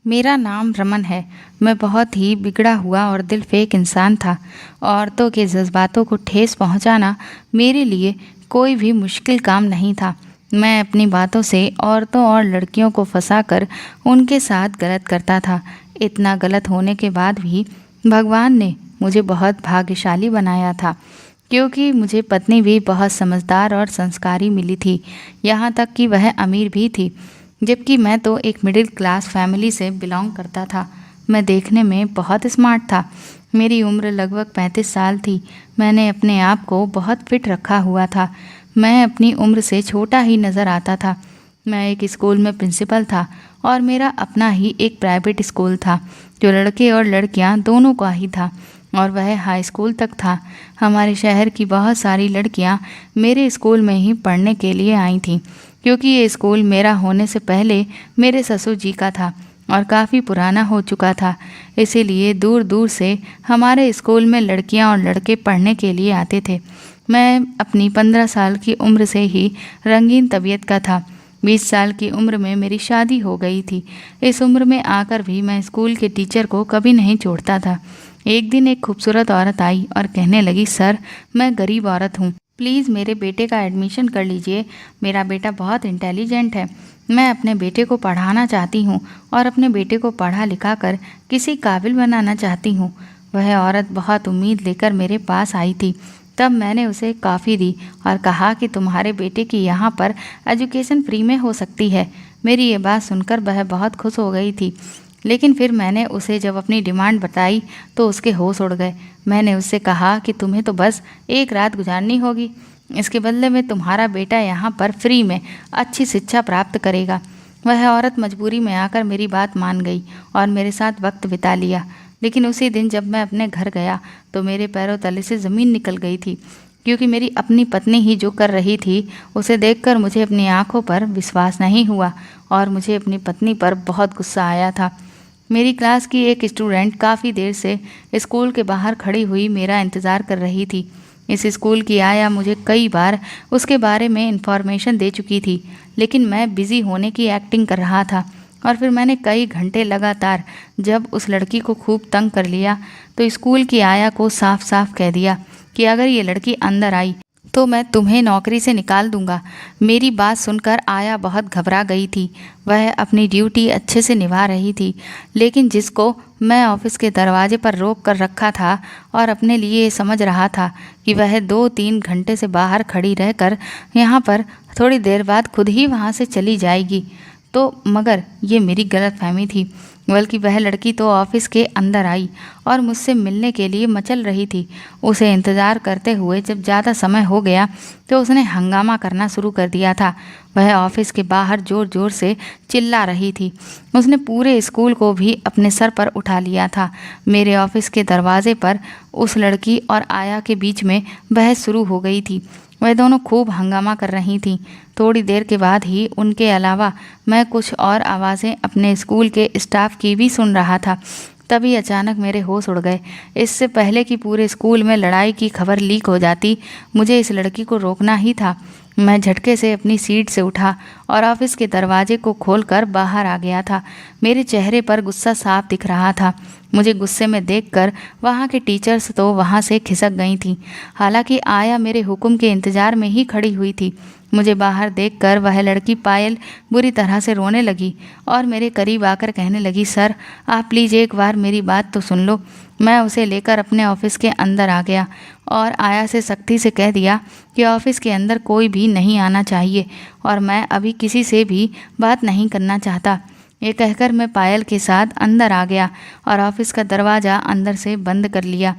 मेरा नाम रमन है। मैं बहुत ही बिगड़ा हुआ और दिलफेक इंसान था। औरतों के जज्बातों को ठेस पहुंचाना मेरे लिए कोई भी मुश्किल काम नहीं था। मैं अपनी बातों से औरतों और लड़कियों को फंसाकर उनके साथ गलत करता था। इतना गलत होने के बाद भी भगवान ने मुझे बहुत भाग्यशाली बनाया था, क्योंकि मुझे पत्नी भी बहुत समझदार और संस्कारी मिली थी। यहाँ तक कि वह अमीर भी थी, जबकि मैं तो एक मिडिल क्लास फैमिली से बिलोंग करता था। मैं देखने में बहुत स्मार्ट था। मेरी उम्र लगभग 35 साल थी। मैंने अपने आप को बहुत फिट रखा हुआ था। मैं अपनी उम्र से छोटा ही नज़र आता था। मैं एक स्कूल में प्रिंसिपल था और मेरा अपना ही एक प्राइवेट स्कूल था, जो लड़के और लड़कियां दोनों का ही था, और वह हाई स्कूल तक था। हमारे शहर की बहुत सारी लड़कियां मेरे स्कूल में ही पढ़ने के लिए आई थीं, क्योंकि ये स्कूल मेरा होने से पहले मेरे ससुर जी का था और काफ़ी पुराना हो चुका था। इसीलिए दूर दूर से हमारे स्कूल में लड़कियां और लड़के पढ़ने के लिए आते थे। मैं अपनी 15 साल की उम्र से ही रंगीन तबीयत का था। 20 साल की उम्र में मेरी शादी हो गई थी। इस उम्र में आकर भी मैं स्कूल के टीचर को कभी नहीं छोड़ता था। एक दिन एक खूबसूरत औरत आई और कहने लगी, सर, मैं गरीब औरत हूँ, प्लीज़ मेरे बेटे का एडमिशन कर लीजिए। मेरा बेटा बहुत इंटेलिजेंट है। मैं अपने बेटे को पढ़ाना चाहती हूँ और अपने बेटे को पढ़ा लिखा कर किसी काबिल बनाना चाहती हूँ। वह औरत बहुत उम्मीद लेकर मेरे पास आई थी। तब मैंने उसे कॉफ़ी दी और कहा कि तुम्हारे बेटे की यहाँ पर एजुकेशन फ्री में हो सकती है। मेरी ये बात सुनकर वह बहुत खुश हो गई थी। लेकिन फिर मैंने उसे जब अपनी डिमांड बताई तो उसके होश उड़ गए। मैंने उससे कहा कि तुम्हें तो बस एक रात गुजारनी होगी, इसके बदले में तुम्हारा बेटा यहाँ पर फ्री में अच्छी शिक्षा प्राप्त करेगा। वह औरत मजबूरी में आकर मेरी बात मान गई और मेरे साथ वक्त बिता लिया। लेकिन उसी दिन जब मैं अपने घर गया तो मेरे पैरों तले से ज़मीन निकल गई थी, क्योंकि मेरी अपनी पत्नी ही जो कर रही थी उसे देखकर मुझे अपनी आंखों पर विश्वास नहीं हुआ और मुझे अपनी पत्नी पर बहुत गुस्सा आया था। मेरी क्लास की एक स्टूडेंट काफ़ी देर से स्कूल के बाहर खड़ी हुई मेरा इंतज़ार कर रही थी। इस स्कूल की आया मुझे कई बार उसके बारे में इन्फॉर्मेशन दे चुकी थी, लेकिन मैं बिज़ी होने की एक्टिंग कर रहा था। और फिर मैंने कई घंटे लगातार जब उस लड़की को खूब तंग कर लिया तो स्कूल की आया को साफ साफ कह दिया कि अगर ये लड़की अंदर आई तो मैं तुम्हें नौकरी से निकाल दूंगा। मेरी बात सुनकर आया बहुत घबरा गई थी। वह अपनी ड्यूटी अच्छे से निभा रही थी, लेकिन जिसको मैं ऑफिस के दरवाजे पर रोक कर रखा था और अपने लिए समझ रहा था कि वह 2-3 घंटे से बाहर खड़ी रहकर यहाँ पर थोड़ी देर बाद खुद ही वहाँ से चली जाएगी, तो मगर ये मेरी गलतफहमी थी। बल्कि वह लड़की तो ऑफिस के अंदर आई और मुझसे मिलने के लिए मचल रही थी। उसे इंतज़ार करते हुए जब ज़्यादा समय हो गया तो उसने हंगामा करना शुरू कर दिया था। वह ऑफिस के बाहर ज़ोर ज़ोर से चिल्ला रही थी। उसने पूरे स्कूल को भी अपने सर पर उठा लिया था। मेरे ऑफिस के दरवाजे पर उस लड़की और आया के बीच में बहस शुरू हो गई थी। वह दोनों खूब हंगामा कर रही थीं। थोड़ी देर के बाद ही उनके अलावा मैं कुछ और आवाज़ें अपने स्कूल के स्टाफ की भी सुन रहा था। तभी अचानक मेरे होश उड़ गए। इससे पहले कि पूरे स्कूल में लड़ाई की खबर लीक हो जाती, मुझे इस लड़की को रोकना ही था। मैं झटके से अपनी सीट से उठा और ऑफिस के दरवाजे को खोलकर बाहर आ गया था। मेरे चेहरे पर गुस्सा साफ दिख रहा था। मुझे गुस्से में देखकर वहाँ के टीचर्स तो वहाँ से खिसक गई थीं। हालांकि आया मेरे हुक्म के इंतज़ार में ही खड़ी हुई थी। मुझे बाहर देखकर वह लड़की पायल बुरी तरह से रोने लगी और मेरे करीब आकर कहने लगी, सर, आप प्लीज़ एक बार मेरी बात तो सुन लो। मैं उसे लेकर अपने ऑफिस के अंदर आ गया और आया से सख्ती से कह दिया कि ऑफिस के अंदर कोई भी नहीं आना चाहिए और मैं अभी किसी से भी बात नहीं करना चाहता। ये कहकर मैं पायल के साथ अंदर आ गया और ऑफिस का दरवाज़ा अंदर से बंद कर लिया।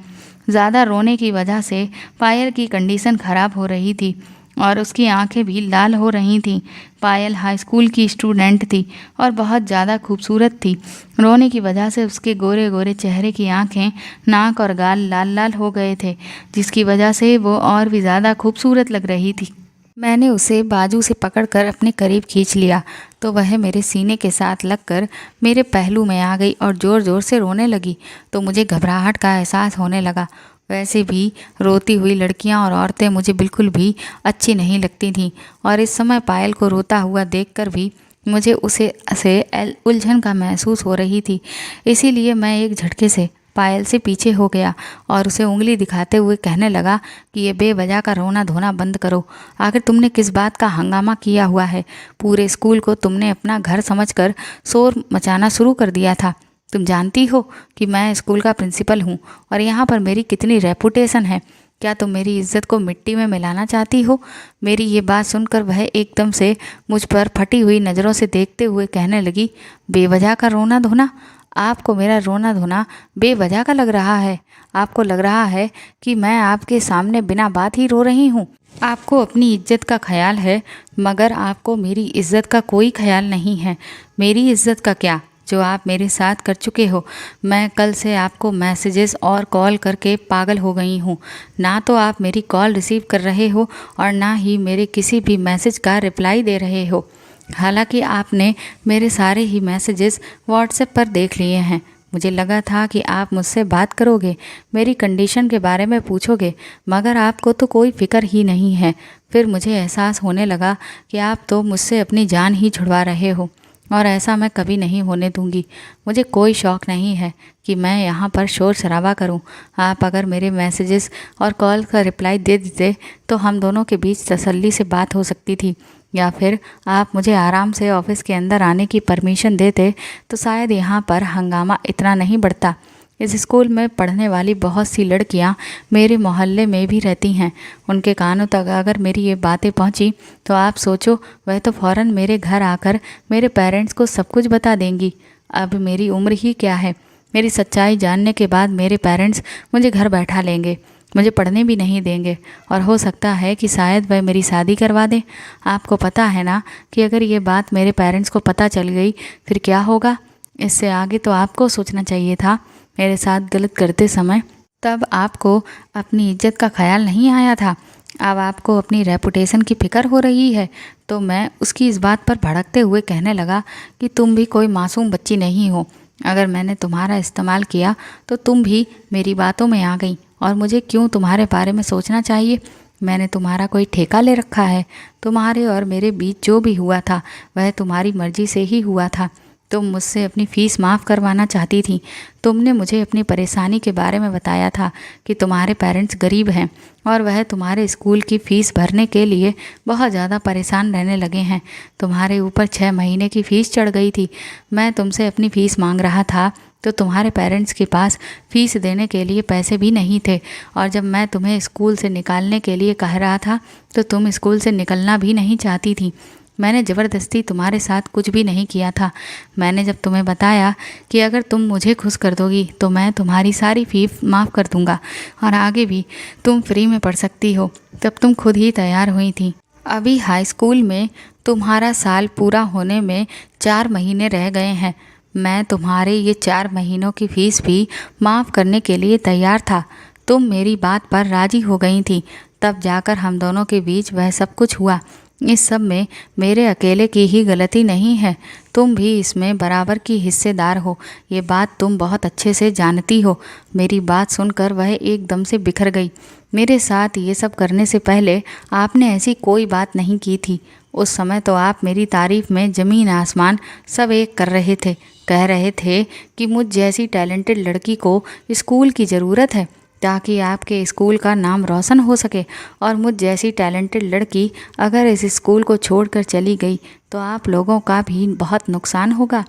ज़्यादा रोने की वजह से पायल की कंडीशन ख़राब हो रही थी और उसकी आंखें भी लाल हो रही थीं। पायल हाई स्कूल की स्टूडेंट थी और बहुत ज़्यादा खूबसूरत थी। रोने की वजह से उसके गोरे गोरे चेहरे की आंखें, नाक और गाल लाल लाल हो गए थे, जिसकी वजह से वो और भी ज़्यादा खूबसूरत लग रही थी। मैंने उसे बाजू से पकड़कर अपने करीब खींच लिया तो वह मेरे सीने के साथ लगकर मेरे पहलू में आ गई और ज़ोर ज़ोर से रोने लगी। तो मुझे घबराहट का एहसास होने लगा। वैसे भी रोती हुई लड़कियां और औरतें मुझे बिल्कुल भी अच्छी नहीं लगती थीं और इस समय पायल को रोता हुआ देखकर भी मुझे उसे से उलझन का महसूस हो रही थी। इसीलिए मैं एक झटके से पायल से पीछे हो गया और उसे उंगली दिखाते हुए कहने लगा कि ये बेवजह का रोना धोना बंद करो। आखिर तुमने किस बात का हंगामा किया हुआ है? पूरे स्कूल को तुमने अपना घर समझकर शोर मचाना शुरू कर दिया था। तुम जानती हो कि मैं स्कूल का प्रिंसिपल हूँ और यहाँ पर मेरी कितनी रेपुटेशन है। क्या तुम मेरी इज्जत को मिट्टी में मिलाना चाहती हो? मेरी ये बात सुनकर वह एकदम से मुझ पर फटी हुई नज़रों से देखते हुए कहने लगी, बेवजह का रोना धोना? आपको मेरा रोना धोना बेवजह का लग रहा है? आपको लग रहा है कि मैं आपके सामने बिना बात ही रो रही हूँ? आपको अपनी इज्जत का ख्याल है, मगर आपको मेरी इज्जत का कोई ख्याल नहीं है। मेरी इज्जत का क्या, जो आप मेरे साथ कर चुके हो। मैं कल से आपको मैसेजेस और कॉल करके पागल हो गई हूँ। ना तो आप मेरी कॉल रिसीव कर रहे हो और ना ही मेरे किसी भी मैसेज का रिप्लाई दे रहे हो। हालांकि आपने मेरे सारे ही मैसेजेस व्हाट्सएप पर देख लिए हैं। मुझे लगा था कि आप मुझसे बात करोगे, मेरी कंडीशन के बारे में पूछोगे, मगर आपको तो कोई फिक्र ही नहीं है। फिर मुझे एहसास होने लगा कि आप तो मुझसे अपनी जान ही छुड़वा रहे हो और ऐसा मैं कभी नहीं होने दूंगी। मुझे कोई शौक़ नहीं है कि मैं यहाँ पर शोर शराबा करूँ। आप अगर मेरे मैसेजेस और कॉल का रिप्लाई दे देते तो हम दोनों के बीच तसल्ली से बात हो सकती थी, या फिर आप मुझे आराम से ऑफिस के अंदर आने की परमिशन देते तो शायद यहाँ पर हंगामा इतना नहीं बढ़ता। इस स्कूल में पढ़ने वाली बहुत सी लड़कियाँ मेरे मोहल्ले में भी रहती हैं। उनके कानों तक अगर मेरी ये बातें पहुँची तो आप सोचो, वह तो फ़ौरन मेरे घर आकर मेरे पेरेंट्स को सब कुछ बता देंगी। अब मेरी उम्र ही क्या है? मेरी सच्चाई जानने के बाद मेरे पेरेंट्स मुझे घर बैठा लेंगे, मुझे पढ़ने भी नहीं देंगे और हो सकता है कि शायद वह मेरी शादी करवा दें। आपको पता है ना कि अगर ये बात मेरे पेरेंट्स को पता चल गई फिर क्या होगा? इससे आगे तो आपको सोचना चाहिए था। मेरे साथ गलत करते समय तब आपको अपनी इज्जत का ख्याल नहीं आया था। अब आपको अपनी रेपुटेशन की फ़िक्र हो रही है। तो मैं उसकी इस बात पर भड़कते हुए कहने लगा कि तुम भी कोई मासूम बच्ची नहीं हो। अगर मैंने तुम्हारा इस्तेमाल किया तो तुम भी मेरी बातों में आ गई और मुझे क्यों तुम्हारे बारे में सोचना चाहिए? मैंने तुम्हारा कोई ठेका ले रखा है? तुम्हारे और मेरे बीच जो भी हुआ था वह तुम्हारी मर्जी से ही हुआ था। तुम मुझसे अपनी फ़ीस माफ़ करवाना चाहती थी। तुमने मुझे अपनी परेशानी के बारे में बताया था कि तुम्हारे पेरेंट्स गरीब हैं और वह तुम्हारे स्कूल की फ़ीस भरने के लिए बहुत ज़्यादा परेशान रहने लगे हैं। तुम्हारे ऊपर 6 महीने की फ़ीस चढ़ गई थी। मैं तुमसे अपनी फ़ीस मांग रहा था तो तुम्हारे पेरेंट्स के पास फ़ीस देने के लिए पैसे भी नहीं थे, और जब मैं तुम्हें स्कूल से निकालने के लिए कह रहा था तो तुम स्कूल से निकलना भी नहीं चाहती थी। मैंने ज़बरदस्ती तुम्हारे साथ कुछ भी नहीं किया था। मैंने जब तुम्हें बताया कि अगर तुम मुझे खुश कर दोगी तो मैं तुम्हारी सारी फ़ीस माफ़ कर दूंगा और आगे भी तुम फ्री में पढ़ सकती हो, तब तुम खुद ही तैयार हुई थी। अभी हाई स्कूल में तुम्हारा साल पूरा होने में 4 महीने रह गए हैं। मैं तुम्हारे ये 4 महीनों की फ़ीस भी माफ़ करने के लिए तैयार था। तुम मेरी बात पर राज़ी हो गई थी, तब जाकर हम दोनों के बीच वह सब कुछ हुआ। इस सब में मेरे अकेले की ही गलती नहीं है, तुम भी इसमें बराबर की हिस्सेदार हो। ये बात तुम बहुत अच्छे से जानती हो। मेरी बात सुनकर वह एकदम से बिखर गई। मेरे साथ ये सब करने से पहले आपने ऐसी कोई बात नहीं की थी। उस समय तो आप मेरी तारीफ़ में ज़मीन आसमान सब एक कर रहे थे। कह रहे थे कि मुझ जैसी टैलेंटेड लड़की को स्कूल की ज़रूरत है ताकि आपके स्कूल का नाम रोशन हो सके, और मुझ जैसी टैलेंटेड लड़की अगर इस स्कूल को छोड़कर चली गई तो आप लोगों का भी बहुत नुकसान होगा।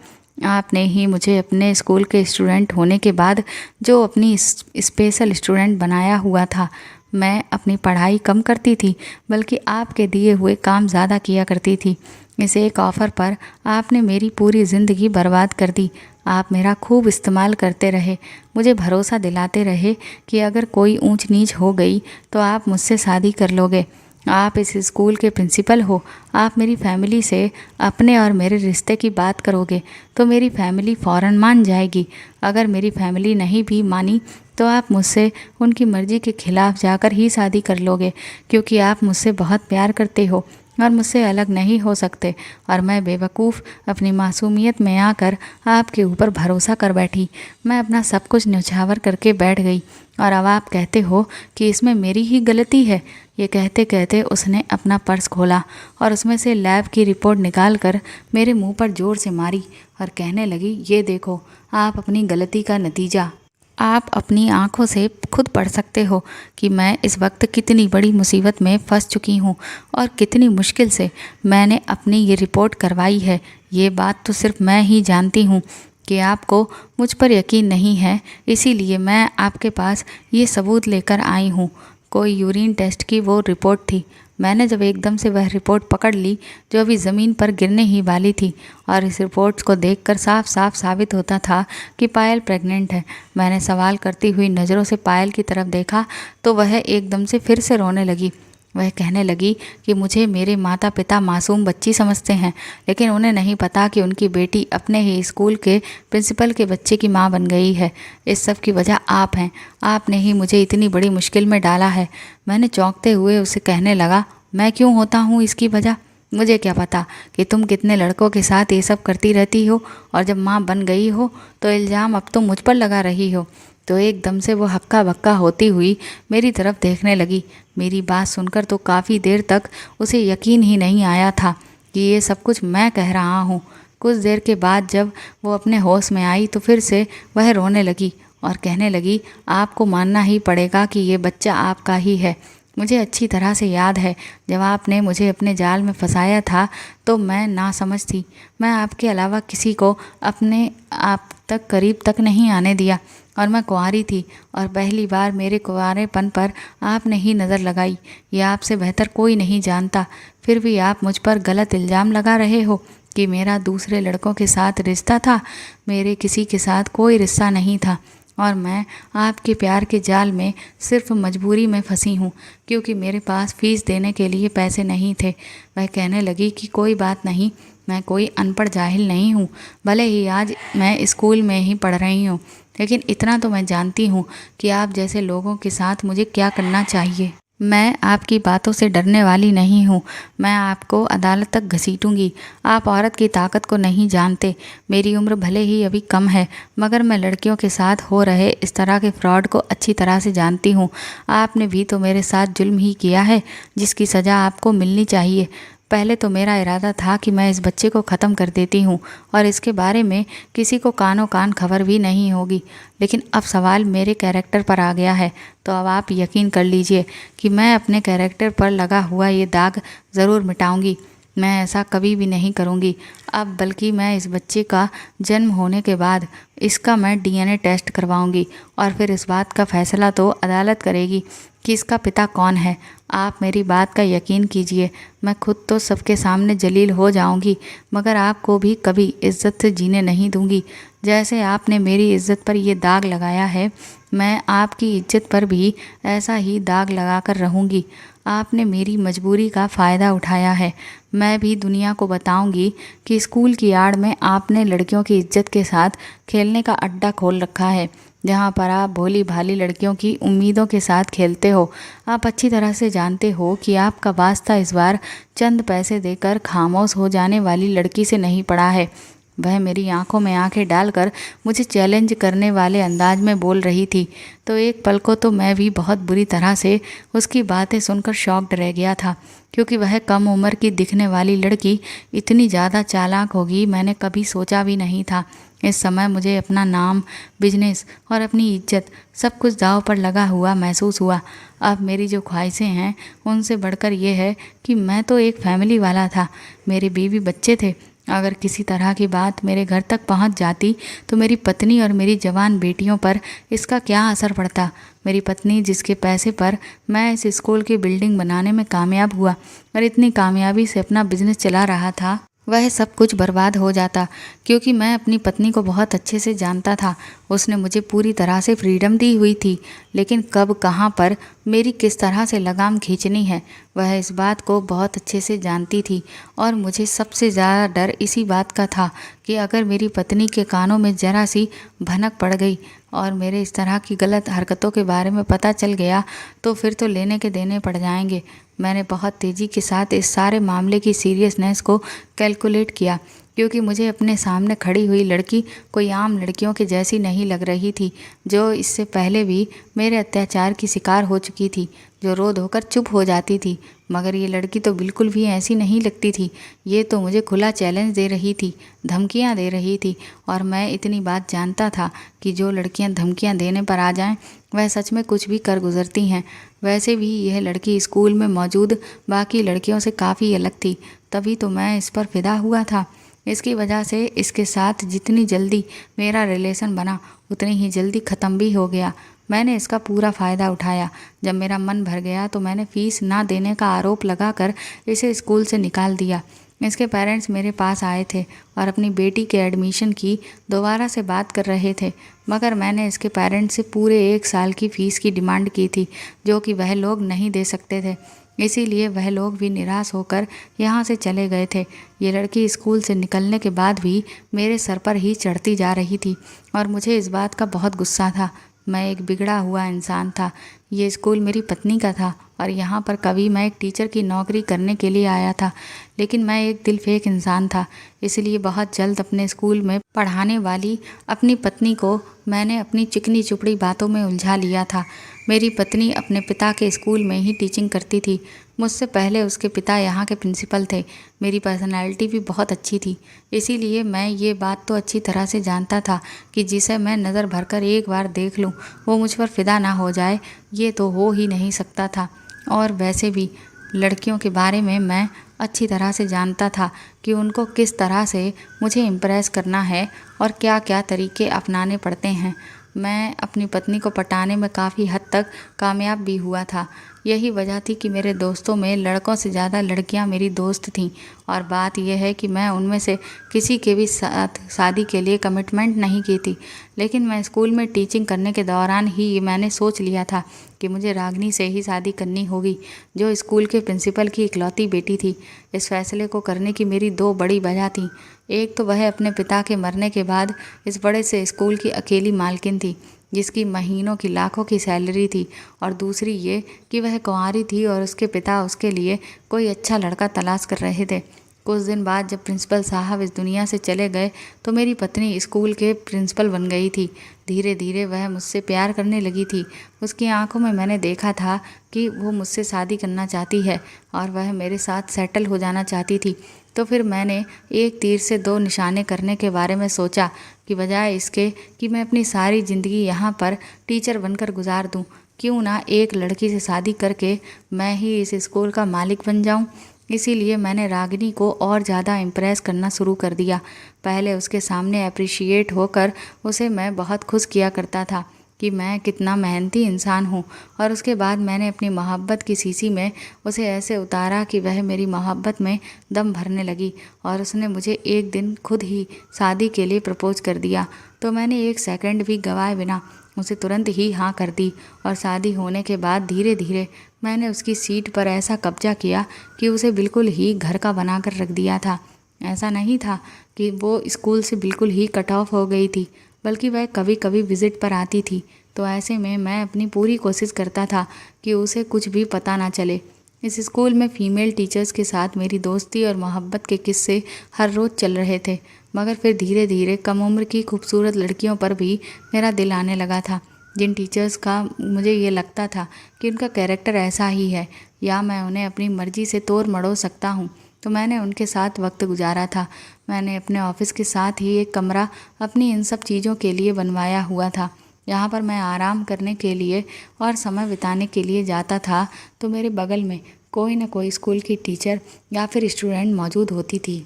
आपने ही मुझे अपने स्कूल के स्टूडेंट होने के बाद जो अपनी स्पेशल स्टूडेंट बनाया हुआ था। मैं अपनी पढ़ाई कम करती थी बल्कि आपके दिए हुए काम ज़्यादा किया करती थी। इस एक ऑफ़र पर आपने मेरी पूरी ज़िंदगी बर्बाद कर दी। आप मेरा खूब इस्तेमाल करते रहे, मुझे भरोसा दिलाते रहे कि अगर कोई ऊंच नीच हो गई तो आप मुझसे शादी कर लोगे। आप इस स्कूल के प्रिंसिपल हो। आप मेरी फैमिली से अपने और मेरे रिश्ते की बात करोगे तो मेरी फैमिली फ़ौरन मान जाएगी। अगर मेरी फैमिली नहीं भी मानी तो आप मुझसे उनकी मर्ज़ी के ख़िलाफ़ जाकर ही शादी कर लोगे, क्योंकि आप मुझसे बहुत प्यार करते हो और मुझसे अलग नहीं हो सकते। और मैं बेवकूफ़ अपनी मासूमियत में आकर आपके ऊपर भरोसा कर बैठी। मैं अपना सब कुछ न्यौछावर करके बैठ गई और अब आप कहते हो कि इसमें मेरी ही गलती है। ये कहते कहते उसने अपना पर्स खोला और उसमें से लैब की रिपोर्ट निकाल कर मेरे मुंह पर जोर से मारी और कहने लगी, ये देखो आप अपनी गलती का नतीजा। आप अपनी आँखों से खुद पढ़ सकते हो कि मैं इस वक्त कितनी बड़ी मुसीबत में फंस चुकी हूँ और कितनी मुश्किल से मैंने अपनी ये रिपोर्ट करवाई है। ये बात तो सिर्फ मैं ही जानती हूँ कि आपको मुझ पर यकीन नहीं है, इसीलिए मैं आपके पास ये सबूत लेकर आई हूँ। कोई यूरिन टेस्ट की वो रिपोर्ट थी। मैंने जब एकदम से वह रिपोर्ट पकड़ ली जो अभी ज़मीन पर गिरने ही वाली थी और इस रिपोर्ट्स को देखकर साफ साफ साबित होता था कि पायल प्रेग्नेंट है। मैंने सवाल करती हुई नज़रों से पायल की तरफ देखा तो वह एकदम से फिर से रोने लगी। वह कहने लगी कि मुझे मेरे माता पिता मासूम बच्ची समझते हैं, लेकिन उन्हें नहीं पता कि उनकी बेटी अपने ही स्कूल के प्रिंसिपल के बच्चे की मां बन गई है। इस सब की वजह आप हैं। आपने ही मुझे इतनी बड़ी मुश्किल में डाला है। मैंने चौंकते हुए उसे कहने लगा, मैं क्यों होता हूँ इसकी वजह? मुझे क्या पता कि तुम कितने लड़कों के साथ ये सब करती रहती हो, और जब माँ बन गई हो तो इल्ज़ाम अब तुम मुझ पर लगा रही हो। तो एकदम से वो हक्का बक्का होती हुई मेरी तरफ देखने लगी। मेरी बात सुनकर तो काफ़ी देर तक उसे यकीन ही नहीं आया था कि ये सब कुछ मैं कह रहा हूँ। कुछ देर के बाद जब वो अपने होश में आई तो फिर से वह रोने लगी और कहने लगी, आपको मानना ही पड़ेगा कि ये बच्चा आपका ही है। मुझे अच्छी तरह से याद है जब आपने मुझे अपने जाल में फंसाया था तो मैं नासमझ थी। मैं आपके अलावा किसी को अपने आप तक करीब तक नहीं आने दिया और मैं कुंवारी थी और पहली बार मेरे कुंवारेपन पर आपने ही नज़र लगाई। ये आपसे बेहतर कोई नहीं जानता, फिर भी आप मुझ पर गलत इल्ज़ाम लगा रहे हो कि मेरा दूसरे लड़कों के साथ रिश्ता था। मेरे किसी के साथ कोई रिश्ता नहीं था और मैं आपके प्यार के जाल में सिर्फ मजबूरी में फंसी हूँ क्योंकि मेरे पास फ़ीस देने के लिए पैसे नहीं थे। वह कहने लगी कि कोई बात नहीं, मैं कोई अनपढ़ जाहिल नहीं हूँ। भले ही आज मैं स्कूल में ही पढ़ रही हूँ, लेकिन इतना तो मैं जानती हूँ कि आप जैसे लोगों के साथ मुझे क्या करना चाहिए। मैं आपकी बातों से डरने वाली नहीं हूँ। मैं आपको अदालत तक घसीटूंगी। आप औरत की ताकत को नहीं जानते। मेरी उम्र भले ही अभी कम है, मगर मैं लड़कियों के साथ हो रहे इस तरह के फ्रॉड को अच्छी तरह से जानती हूँ। आपने भी तो मेरे साथ जुल्म ही किया है, जिसकी सज़ा आपको मिलनी चाहिए। पहले तो मेरा इरादा था कि मैं इस बच्चे को ख़त्म कर देती हूँ और इसके बारे में किसी को कानों कान खबर भी नहीं होगी, लेकिन अब सवाल मेरे कैरेक्टर पर आ गया है। तो अब आप यकीन कर लीजिए कि मैं अपने कैरेक्टर पर लगा हुआ ये दाग ज़रूर मिटाऊंगी। मैं ऐसा कभी भी नहीं करूंगी अब, बल्कि मैं इस बच्चे का जन्म होने के बाद इसका मैं डीएनए टेस्ट करवाऊंगी और फिर इस बात का फैसला तो अदालत करेगी कि इसका पिता कौन है। आप मेरी बात का यकीन कीजिए, मैं खुद तो सबके सामने जलील हो जाऊंगी, मगर आपको भी कभी इज्जत से जीने नहीं दूंगी। जैसे आपने मेरी इज्जत पर ये दाग लगाया है, मैं आपकी इज्जत पर भी ऐसा ही दाग लगा कर रहूँगी। आपने मेरी मजबूरी का फ़ायदा उठाया है। मैं भी दुनिया को बताऊंगी कि स्कूल की आड़ में आपने लड़कियों की इज्जत के साथ खेलने का अड्डा खोल रखा है, जहाँ पर आप भोली भाली लड़कियों की उम्मीदों के साथ खेलते हो। आप अच्छी तरह से जानते हो कि आपका वास्ता इस बार चंद पैसे देकर खामोश हो जाने वाली लड़की से नहीं पड़ा है। वह मेरी आंखों में आंखें डालकर मुझे चैलेंज करने वाले अंदाज में बोल रही थी, तो एक पल को तो मैं भी बहुत बुरी तरह से उसकी बातें सुनकर शॉक्ड रह गया था, क्योंकि वह कम उम्र की दिखने वाली लड़की इतनी ज़्यादा चालाक होगी मैंने कभी सोचा भी नहीं था। इस समय मुझे अपना नाम, बिजनेस और अपनी इज्जत सब कुछ दांव पर लगा हुआ महसूस हुआ। अब मेरी जो ख्वाहिशें हैं उनसे बढ़कर ये है कि मैं तो एक फैमिली वाला था, मेरे बीवी बच्चे थे। अगर किसी तरह की बात मेरे घर तक पहुंच जाती तो मेरी पत्नी और मेरी जवान बेटियों पर इसका क्या असर पड़ता। मेरी पत्नी, जिसके पैसे पर मैं इस स्कूल की बिल्डिंग बनाने में कामयाब हुआ और इतनी कामयाबी से अपना बिजनेस चला रहा था, वह सब कुछ बर्बाद हो जाता, क्योंकि मैं अपनी पत्नी को बहुत अच्छे से जानता था। उसने मुझे पूरी तरह से फ्रीडम दी हुई थी, लेकिन कब, कहाँ पर मेरी किस तरह से लगाम खींचनी है वह इस बात को बहुत अच्छे से जानती थी। और मुझे सबसे ज़्यादा डर इसी बात का था कि अगर मेरी पत्नी के कानों में ज़रा सी भनक पड़ गई और मेरे इस तरह की गलत हरकतों के बारे में पता चल गया तो फिर तो लेने के देने पड़ जाएंगे। मैंने बहुत तेज़ी के साथ इस सारे मामले की सीरियसनेस को कैलकुलेट किया, क्योंकि मुझे अपने सामने खड़ी हुई लड़की कोई आम लड़कियों के जैसी नहीं लग रही थी, जो इससे पहले भी मेरे अत्याचार की शिकार हो चुकी थी, जो रो धोकर चुप हो जाती थी। मगर ये लड़की तो बिल्कुल भी ऐसी नहीं लगती थी। ये तो मुझे खुला चैलेंज दे रही थी, धमकियां दे रही थी। और मैं इतनी बात जानता था कि जो लड़कियां धमकियां देने पर आ जाएं, वह सच में कुछ भी कर गुजरती हैं। वैसे भी यह लड़की स्कूल में मौजूद बाकी लड़कियों से काफ़ी अलग थी, तभी तो मैं इस पर फिदा हुआ था। इसकी वजह से इसके साथ जितनी जल्दी मेरा रिलेशन बना, उतनी ही जल्दी ख़त्म भी हो गया। मैंने इसका पूरा फ़ायदा उठाया। जब मेरा मन भर गया तो मैंने फ़ीस ना देने का आरोप लगाकर इसे स्कूल से निकाल दिया। इसके पेरेंट्स मेरे पास आए थे और अपनी बेटी के एडमिशन की दोबारा से बात कर रहे थे, मगर मैंने इसके पेरेंट्स से पूरे 1 साल की फ़ीस की डिमांड की थी, जो कि वह लोग नहीं दे सकते थे। इसीलिए वह लोग भी निराश होकर यहाँ से चले गए थे। ये लड़की स्कूल से निकलने के बाद भी मेरे सर पर ही चढ़ती जा रही थी और मुझे इस बात का बहुत गुस्सा था। मैं एक बिगड़ा हुआ इंसान था। ये स्कूल मेरी पत्नी का था और यहाँ पर कभी मैं एक टीचर की नौकरी करने के लिए आया था, लेकिन मैं एक दिलफेक इंसान था। इसलिए बहुत जल्द अपने स्कूल में पढ़ाने वाली अपनी पत्नी को मैंने अपनी चिकनी चुपड़ी बातों में उलझा लिया था। मेरी पत्नी अपने पिता के स्कूल में ही टीचिंग करती थी। मुझसे पहले उसके पिता यहाँ के प्रिंसिपल थे। मेरी पर्सनैलिटी भी बहुत अच्छी थी, इसीलिए मैं ये बात तो अच्छी तरह से जानता था कि जिसे मैं नज़र भरकर एक बार देख लूँ, वो मुझ पर फिदा ना हो जाए, ये तो हो ही नहीं सकता था। और वैसे भी लड़कियों के बारे में मैं अच्छी तरह से जानता था कि उनको किस तरह से मुझे इम्प्रेस करना है और क्या क्या तरीके अपनाने पड़ते हैं। मैं अपनी पत्नी को पटाने में काफ़ी हद तक कामयाब भी हुआ था। यही वजह थी कि मेरे दोस्तों में लड़कों से ज़्यादा लड़कियां मेरी दोस्त थीं। और बात यह है कि मैं उनमें से किसी के भी साथ शादी के लिए कमिटमेंट नहीं की थी, लेकिन मैं स्कूल में टीचिंग करने के दौरान ही ये मैंने सोच लिया था कि मुझे रागिनी से ही शादी करनी होगी, जो स्कूल के प्रिंसिपल की इकलौती बेटी थी। इस फैसले को करने की मेरी 2 बड़ी वजह थी। एक तो वह अपने पिता के मरने के बाद इस बड़े से स्कूल की अकेली मालकिन थी, जिसकी महीनों की लाखों की सैलरी थी, और दूसरी ये कि वह कुंवारी थी और उसके पिता उसके लिए कोई अच्छा लड़का तलाश कर रहे थे। कुछ दिन बाद जब प्रिंसिपल साहब इस दुनिया से चले गए तो मेरी पत्नी स्कूल के प्रिंसिपल बन गई थी। धीरे धीरे वह मुझसे प्यार करने लगी थी। उसकी आंखों में मैंने देखा था कि वो मुझसे शादी करना चाहती है और वह मेरे साथ सेटल हो जाना चाहती थी। तो फिर मैंने एक तीर से 2 निशाने करने के बारे में सोचा कि बजाय इसके कि मैं अपनी सारी ज़िंदगी यहाँ पर टीचर बनकर गुजार दूँ, क्यों ना एक लड़की से शादी करके मैं ही इस स्कूल का मालिक बन जाऊँ। इसीलिए मैंने रागिनी को और ज़्यादा इम्प्रेस करना शुरू कर दिया। पहले उसके सामने अप्रिशिएट होकर उसे मैं बहुत खुश किया करता था कि मैं कितना मेहनती इंसान हूँ, और उसके बाद मैंने अपनी मोहब्बत की शीशी में उसे ऐसे उतारा कि वह मेरी मोहब्बत में दम भरने लगी और उसने मुझे एक दिन खुद ही शादी के लिए प्रपोज कर दिया। तो मैंने 1 सेकंड भी गंवाए बिना उसे तुरंत ही हाँ कर दी, और शादी होने के बाद धीरे धीरे मैंने उसकी सीट पर ऐसा कब्जा किया कि उसे बिल्कुल ही घर का बना कर रख दिया था। ऐसा नहीं था कि वो स्कूल से बिल्कुल ही कट ऑफ हो गई थी, बल्कि वह कभी कभी विज़िट पर आती थी। तो ऐसे में मैं अपनी पूरी कोशिश करता था कि उसे कुछ भी पता ना चले। इस स्कूल में फ़ीमेल टीचर्स के साथ मेरी दोस्ती और मोहब्बत के किस्से हर रोज़ चल रहे थे, मगर फिर धीरे धीरे कम उम्र की खूबसूरत लड़कियों पर भी मेरा दिल आने लगा था, जिन टीचर्स का मुझे ये लगता था कि उनका कैरेक्टर ऐसा ही है या मैं उन्हें अपनी मर्ज़ी से तोड़ मरोड़ सकता हूँ। तो मैंने उनके साथ वक्त गुजारा था। मैंने अपने ऑफिस के साथ ही एक कमरा अपनी इन सब चीज़ों के लिए बनवाया हुआ था। यहाँ पर मैं आराम करने के लिए और समय बिताने के लिए जाता था, तो मेरे बगल में कोई न कोई स्कूल की टीचर या फिर स्टूडेंट मौजूद होती थी।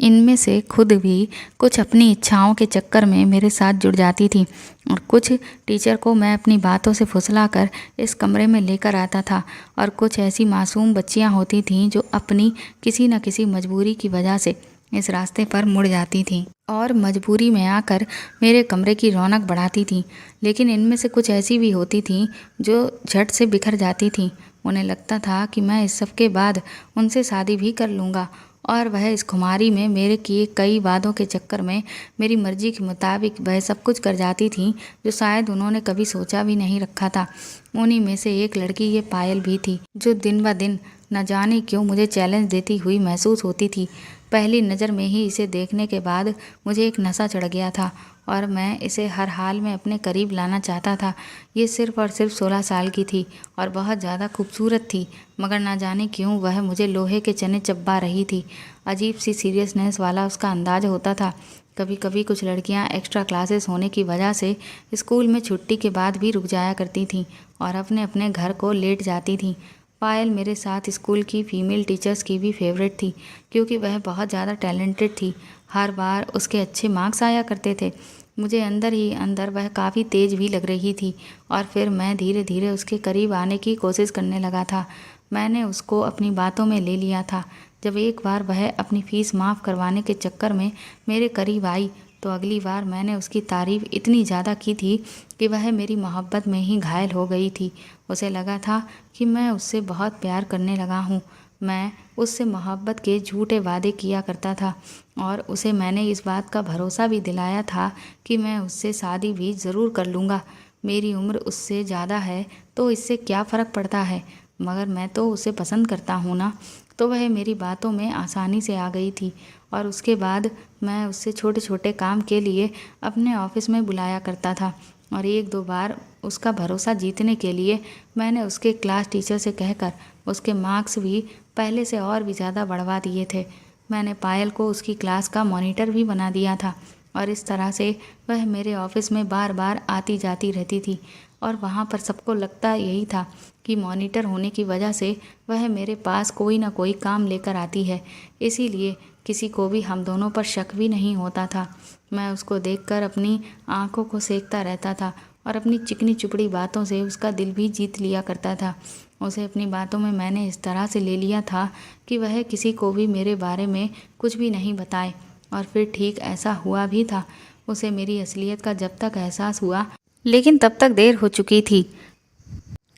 इनमें से खुद भी कुछ अपनी इच्छाओं के चक्कर में मेरे साथ जुड़ जाती थी, और कुछ टीचर को मैं अपनी बातों से फुसलाकर इस कमरे में लेकर आता था, और कुछ ऐसी मासूम बच्चियां होती थीं जो अपनी किसी न किसी मजबूरी की वजह से इस रास्ते पर मुड़ जाती थीं और मजबूरी में आकर मेरे कमरे की रौनक बढ़ाती थीं। लेकिन इनमें से कुछ ऐसी भी होती थीं जो झट से बिखर जाती थीं। उन्हें लगता था कि मैं इस सब के बाद उनसे शादी भी कर लूँगा, और वह इस खुमारी में मेरे किए कई वादों के चक्कर में मेरी मर्जी के मुताबिक वह सब कुछ कर जाती थी जो शायद उन्होंने कभी सोचा भी नहीं रखा था। उन्हीं में से एक लड़की ये पायल भी थी, जो दिन ब दिन न जाने क्यों मुझे चैलेंज देती हुई महसूस होती थी। पहली नज़र में ही इसे देखने के बाद मुझे एक नशा चढ़ गया था और मैं इसे हर हाल में अपने करीब लाना चाहता था। ये सिर्फ़ और सिर्फ 16 साल की थी और बहुत ज़्यादा खूबसूरत थी, मगर ना जाने क्यों वह मुझे लोहे के चने चबा रही थी। अजीब सी सीरियसनेस वाला उसका अंदाज होता था। कभी कभी कुछ लड़कियां एक्स्ट्रा क्लासेस होने की वजह से स्कूल में छुट्टी के बाद भी रुक जाया करती थीं और अपने अपने घर को लेट जाती थीं। पायल मेरे साथ स्कूल की फ़ीमेल टीचर्स की भी फेवरेट थी, क्योंकि वह बहुत ज़्यादा टैलेंटेड थी। हर बार उसके अच्छे मार्क्स आया करते थे। मुझे अंदर ही अंदर वह काफ़ी तेज़ भी लग रही थी और फिर मैं धीरे धीरे उसके करीब आने की कोशिश करने लगा था। मैंने उसको अपनी बातों में ले लिया था। जब एक बार वह अपनी फ़ीस माफ़ करवाने के चक्कर में मेरे करीब आई, तो अगली बार मैंने उसकी तारीफ़ इतनी ज़्यादा की थी कि वह मेरी मोहब्बत में ही घायल हो गई थी। उसे लगा था कि मैं उससे बहुत प्यार करने लगा हूँ। मैं उससे मोहब्बत के झूठे वादे किया करता था और उसे मैंने इस बात का भरोसा भी दिलाया था कि मैं उससे शादी भी ज़रूर कर लूँगा। मेरी उम्र उससे ज़्यादा है तो इससे क्या फ़र्क पड़ता है, मगर मैं तो उसे पसंद करता हूँ ना। तो वह मेरी बातों में आसानी से आ गई थी और उसके बाद मैं उससे छोटे छोटे काम के लिए अपने ऑफिस में बुलाया करता था और एक दो बार उसका भरोसा जीतने के लिए मैंने उसके क्लास टीचर से कहकर उसके मार्क्स भी पहले से और भी ज़्यादा बढ़वा दिए थे। मैंने पायल को उसकी क्लास का मॉनिटर भी बना दिया था और इस तरह से वह मेरे ऑफिस में बार बार आती जाती रहती थी और वहाँ पर सबको लगता यही था कि मॉनिटर होने की वजह से वह मेरे पास कोई ना कोई काम लेकर आती है, इसीलिए किसी को भी हम दोनों पर शक भी नहीं होता था। मैं उसको देखकर अपनी आंखों को सेकता रहता था और अपनी चिकनी चुपड़ी बातों से उसका दिल भी जीत लिया करता था। उसे अपनी बातों में मैंने इस तरह से ले लिया था कि वह किसी को भी मेरे बारे में कुछ भी नहीं बताए और फिर ठीक ऐसा हुआ भी था। उसे मेरी असलियत का जब तक एहसास हुआ, लेकिन तब तक देर हो चुकी थी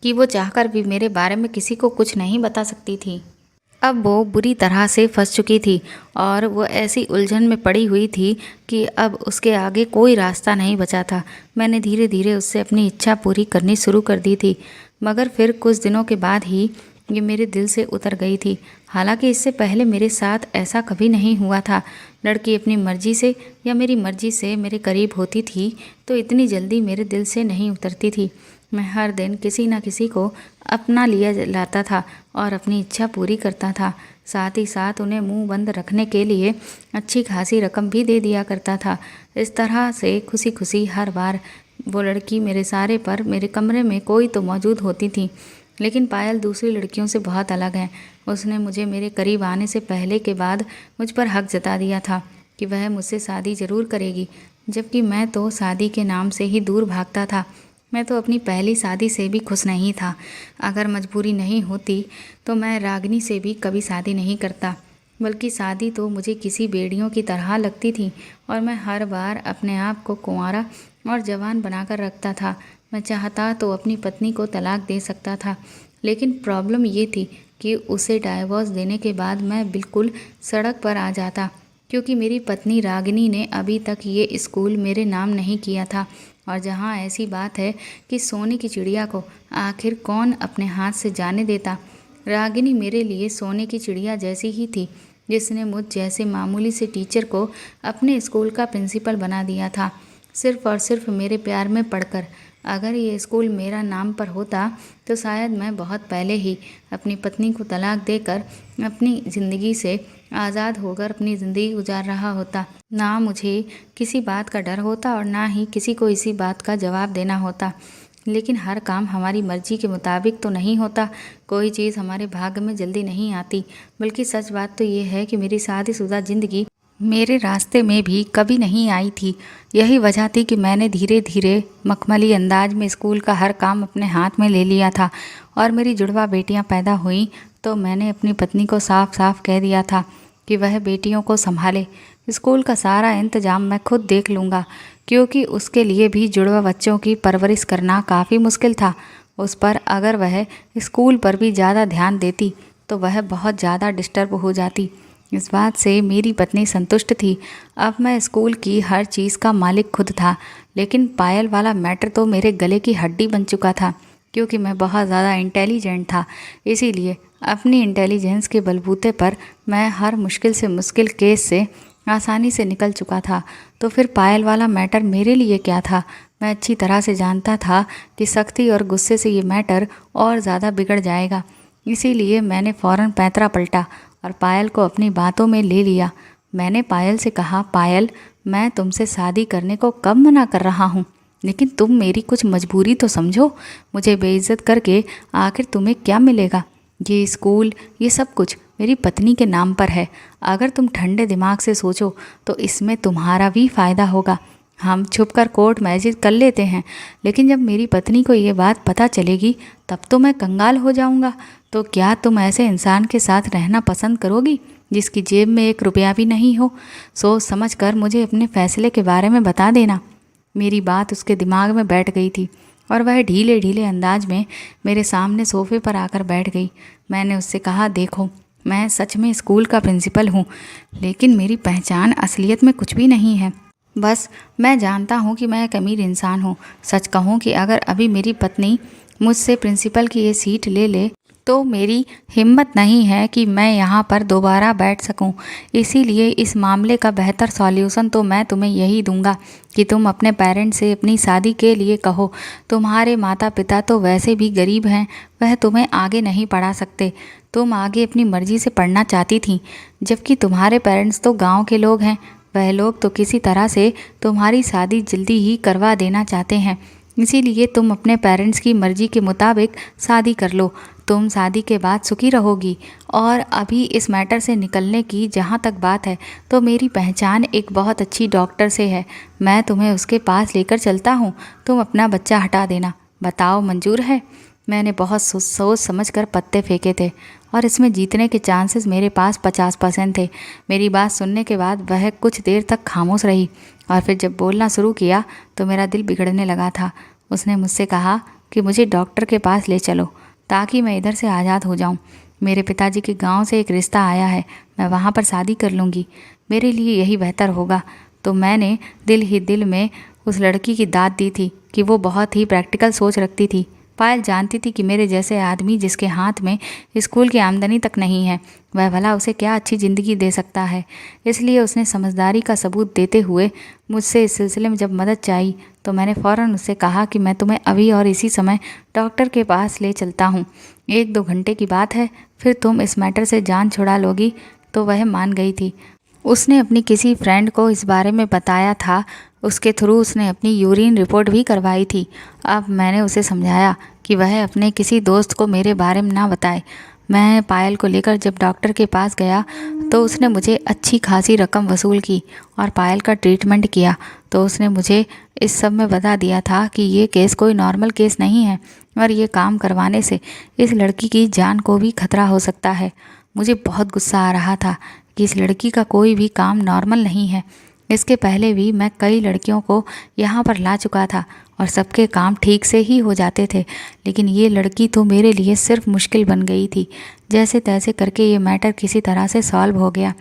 कि वो चाहकर भी मेरे बारे में किसी को कुछ नहीं बता सकती थी। अब वो बुरी तरह से फंस चुकी थी और वो ऐसी उलझन में पड़ी हुई थी कि अब उसके आगे कोई रास्ता नहीं बचा था। मैंने धीरे धीरे उससे अपनी इच्छा पूरी करनी शुरू कर दी थी, मगर फिर कुछ दिनों के बाद ही ये मेरे दिल से उतर गई थी। हालांकि इससे पहले मेरे साथ ऐसा कभी नहीं हुआ था। लड़की अपनी मर्जी से या मेरी मर्जी से मेरे करीब होती थी तो इतनी जल्दी मेरे दिल से नहीं उतरती थी। मैं हर दिन किसी न किसी को अपना लिया लाता था और अपनी इच्छा पूरी करता था। साथ ही साथ उन्हें मुंह बंद रखने के लिए अच्छी खासी रकम भी दे दिया करता था। इस तरह से खुशी खुशी हर बार वो लड़की मेरे सारे पर मेरे कमरे में कोई तो मौजूद होती थी। लेकिन पायल दूसरी लड़कियों से बहुत अलग है। उसने मुझे मेरे करीब आने से पहले के बाद मुझ पर हक जता दिया था कि वह मुझसे शादी ज़रूर करेगी, जबकि मैं तो शादी के नाम से ही दूर भागता था। मैं तो अपनी पहली शादी से भी खुश नहीं था। अगर मजबूरी नहीं होती तो मैं रागिनी से भी कभी शादी नहीं करता, बल्कि शादी तो मुझे किसी बेड़ियों की तरह लगती थी और मैं हर बार अपने आप को कुंवारा और जवान बनाकर रखता था। मैं चाहता तो अपनी पत्नी को तलाक दे सकता था, लेकिन प्रॉब्लम ये थी कि उसे डाइवोर्स देने के बाद मैं बिल्कुल सड़क पर आ जाता, क्योंकि मेरी पत्नी रागिनी ने अभी तक ये स्कूल मेरे नाम नहीं किया था। और जहाँ ऐसी बात है कि सोने की चिड़िया को आखिर कौन अपने हाथ से जाने देता, रागिनी मेरे लिए सोने की चिड़िया जैसी ही थी, जिसने मुझ जैसे मामूली से टीचर को अपने स्कूल का प्रिंसिपल बना दिया था, सिर्फ और सिर्फ मेरे प्यार में पड़कर। अगर ये स्कूल मेरा नाम पर होता तो शायद मैं बहुत पहले ही अपनी पत्नी को तलाक देकर अपनी ज़िंदगी से आज़ाद होकर अपनी ज़िंदगी गुजार रहा होता। ना मुझे किसी बात का डर होता और ना ही किसी को इसी बात का जवाब देना होता। लेकिन हर काम हमारी मर्जी के मुताबिक तो नहीं होता। कोई चीज़ हमारे भाग्य में जल्दी नहीं आती। बल्कि सच बात तो ये है कि मेरी शादीशुदा ज़िंदगी मेरे रास्ते में भी कभी नहीं आई थी। यही वजह थी कि मैंने धीरे धीरे मखमली अंदाज में स्कूल का हर काम अपने हाथ में ले लिया था। और मेरी जुड़वा बेटियां पैदा हुईं तो मैंने अपनी पत्नी को साफ साफ कह दिया था कि वह बेटियों को संभाले। स्कूल का सारा इंतजाम मैं खुद देख लूँगा, क्योंकि उसके लिए भी जुड़वा बच्चों की परवरिश करना काफ़ी मुश्किल था। उस पर अगर वह स्कूल पर भी ज़्यादा ध्यान देती तो वह बहुत ज़्यादा डिस्टर्ब हो जाती। इस बात से मेरी पत्नी संतुष्ट थी। अब मैं स्कूल की हर चीज़ का मालिक खुद था। लेकिन पायल वाला मैटर तो मेरे गले की हड्डी बन चुका था। क्योंकि मैं बहुत ज़्यादा इंटेलिजेंट था। इसीलिए अपनी इंटेलिजेंस के बलबूते पर मैं हर मुश्किल से मुश्किल केस से आसानी से निकल चुका था। तो फिर पायल वाला मैटर मेरे लिए क्या था? मैं अच्छी तरह से जानता था कि सख्ती और गुस्से से ये मैटर और ज़्यादा बिगड़ जाएगा। इसीलिए मैंने फ़ौरन पैंतरा पलटा और पायल को अपनी बातों में ले लिया। मैंने पायल से कहा, पायल, मैं तुमसे शादी करने को कब मना कर रहा हूँ, लेकिन तुम मेरी कुछ मजबूरी तो समझो। मुझे बेइज्जत करके आखिर तुम्हें क्या मिलेगा? ये स्कूल, ये सब कुछ मेरी पत्नी के नाम पर है। अगर तुम ठंडे दिमाग से सोचो तो इसमें तुम्हारा भी फ़ायदा होगा। हम छुपकर कोर्ट मैरिज कर लेते हैं, लेकिन जब मेरी पत्नी को ये बात पता चलेगी तब तो मैं कंगाल हो जाऊंगा। तो क्या तुम ऐसे इंसान के साथ रहना पसंद करोगी जिसकी जेब में 1 रुपया भी नहीं हो? सोच समझ कर मुझे अपने फैसले के बारे में बता देना। मेरी बात उसके दिमाग में बैठ गई थी और वह ढीले ढीले अंदाज में मेरे सामने सोफे पर आकर बैठ गई। मैंने उससे कहा, देखो, मैं सच में स्कूल का प्रिंसिपल हूँ, लेकिन मेरी पहचान असलियत में कुछ भी नहीं है। बस मैं जानता हूँ कि मैं एक अमीर इंसान हूँ। सच कहूँ कि अगर अभी मेरी पत्नी मुझसे प्रिंसिपल की ये सीट ले ले तो मेरी हिम्मत नहीं है कि मैं यहाँ पर दोबारा बैठ सकूँ। इसीलिए इस मामले का बेहतर सॉल्यूशन तो मैं तुम्हें यही दूंगा कि तुम अपने पेरेंट्स से अपनी शादी के लिए कहो। तुम्हारे माता पिता तो वैसे भी गरीब हैं, वह तुम्हें आगे नहीं पढ़ा सकते। तुम आगे अपनी मर्जी से पढ़ना चाहती थी, जबकि तुम्हारे पेरेंट्स तो गाँव के लोग हैं। वह लोग तो किसी तरह से तुम्हारी शादी जल्दी ही करवा देना चाहते हैं। इसीलिए तुम अपने पेरेंट्स की मर्ज़ी के मुताबिक शादी कर लो। तुम शादी के बाद सुखी रहोगी। और अभी इस मैटर से निकलने की जहाँ तक बात है, तो मेरी पहचान एक बहुत अच्छी डॉक्टर से है। मैं तुम्हें उसके पास लेकर चलता हूँ। तुम अपना बच्चा हटा देना। बताओ, मंजूर है? मैंने बहुत सोच समझ कर पत्ते फेंके थे और इसमें जीतने के चांसेस मेरे पास 50% थे। मेरी बात सुनने के बाद वह कुछ देर तक खामोश रही और फिर जब बोलना शुरू किया तो मेरा दिल बिगड़ने लगा था। उसने मुझसे कहा कि मुझे डॉक्टर के पास ले चलो ताकि मैं इधर से आज़ाद हो जाऊं। मेरे पिताजी के गांव से एक रिश्ता आया है, मैं वहां पर शादी कर लूँगी। मेरे लिए यही बेहतर होगा। तो मैंने दिल ही दिल में उस लड़की की दाद दी थी कि वो बहुत ही प्रैक्टिकल सोच रखती थी। पायल जानती थी कि मेरे जैसे आदमी जिसके हाथ में स्कूल की आमदनी तक नहीं है, वह भला उसे क्या अच्छी ज़िंदगी दे सकता है। इसलिए उसने समझदारी का सबूत देते हुए मुझसे इस सिलसिले में जब मदद चाहिए तो मैंने फ़ौरन उससे कहा कि मैं तुम्हें अभी और इसी समय डॉक्टर के पास ले चलता हूँ। 1-2 घंटे की बात है, फिर तुम इस मैटर से जान छुड़ा लोगी। तो वह मान गई थी। उसने अपनी किसी फ्रेंड को इस बारे में बताया था। उसके थ्रू उसने अपनी यूरिन रिपोर्ट भी करवाई थी। अब मैंने उसे समझाया कि वह अपने किसी दोस्त को मेरे बारे में ना बताए। मैं पायल को लेकर जब डॉक्टर के पास गया तो उसने मुझे अच्छी खासी रकम वसूल की और पायल का ट्रीटमेंट किया। तो उसने मुझे इस सब में बता दिया था कि ये केस कोई नॉर्मल केस नहीं है और ये काम करवाने से इस लड़की की जान को भी खतरा हो सकता है। मुझे बहुत गुस्सा आ रहा था कि इस लड़की का कोई भी काम नॉर्मल नहीं है। इसके पहले भी मैं कई लड़कियों को यहाँ पर ला चुका था और सबके काम ठीक से ही हो जाते थे, लेकिन ये लड़की तो मेरे लिए सिर्फ मुश्किल बन गई थी। जैसे तैसे करके ये मैटर किसी तरह से सॉल्व हो गया,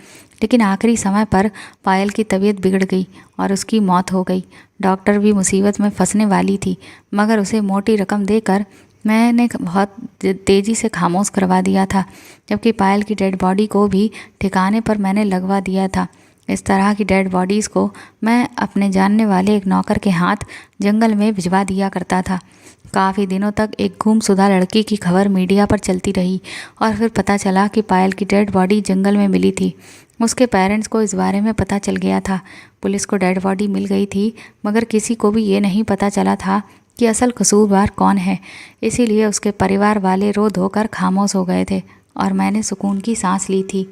लेकिन आखिरी समय पर पायल की तबीयत बिगड़ गई और उसकी मौत हो गई। डॉक्टर भी मुसीबत में फंसने वाली थी, मगर उसे मोटी रकम देकर मैंने बहुत तेज़ी से खामोश करवा दिया था, जबकि पायल की डेड बॉडी को भी ठिकाने पर मैंने लगवा दिया था। इस तरह की डेड बॉडीज़ को मैं अपने जानने वाले एक नौकर के हाथ जंगल में भिजवा दिया करता था। काफ़ी दिनों तक एक गुमशुदा लड़की की खबर मीडिया पर चलती रही और फिर पता चला कि पायल की डेड बॉडी जंगल में मिली थी। उसके पेरेंट्स को इस बारे में पता चल गया था। पुलिस को डेड बॉडी मिल गई थी, मगर किसी को भी ये नहीं पता चला था कि असल कसूरवार कौन है। इसीलिए उसके परिवार वाले रो धोकर खामोश हो गए थे और मैंने सुकून की सांस ली थी